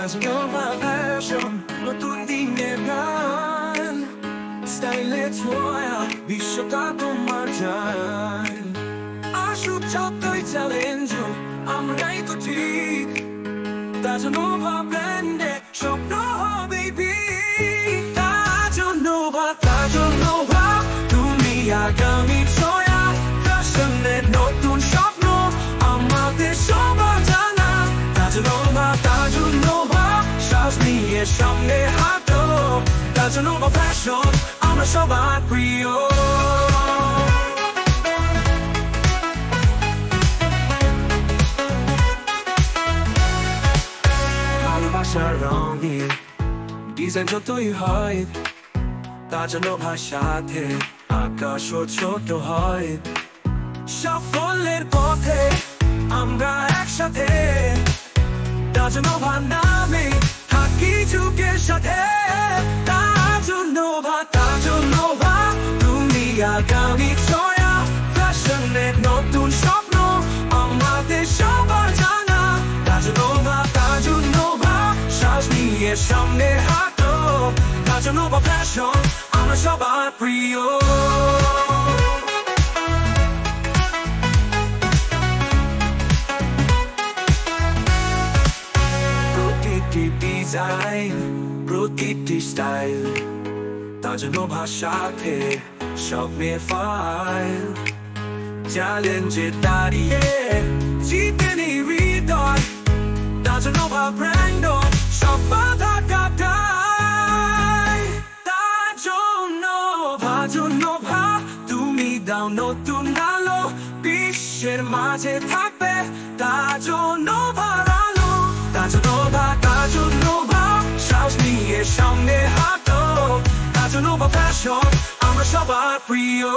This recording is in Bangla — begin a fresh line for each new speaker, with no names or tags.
Casanova passion নতুন দিনের গান স্টাইলে ছোঁয়া বিশ্বকাপ তোমার যায় আসুক যতই চ্যালেঞ্জ আমরাই তো ঠিক Casanova ব্র্যান্ডে স্বপ্ন হবে বিগ Casanova তুমি আগামী ছোঁয়া ফ্যাশনের নতুন স্বপ্ন আমাদের সবার জানা Casanova শ্বাস নিয়ে সামনে হাঁটো Casanova ফ্যাশন আমরা সবার প্রিয় ভালোবাসার রঙে ডিজাইন যতই হয় Casanova সাথে আকাশও ছোট হয় সাফল্যের পথে আমরা একসাথে Casanova নামে থাকি যুগের সাথে Casanova তুমি আগামী ছোঁয়া ফ্যাশনের নতুন স্বপ্ন আমাদের সবার জানা Casanova শ্বাস নিয়ে সামনে হাঁটো Casanova ফ্যাশন আমরা সবার প্রিয় ডিজাইন প্রতিটি স্টাইল Casanova সাথে স্বপ্নের ফাইল চ্যালেঞ্জে দাঁড়িয়ে জিতেনি হৃদয় Casanova ব্র্যান্ড সব বাধা কাটায় Casanova তুমি দাও নতুন আলো বিশ্বের মাঝে থাকবে Casanova Casanova শ্বাস নিয়ে সামনে হাঁটো Casanova ফ্যাশন আমরা সবার প্রিয়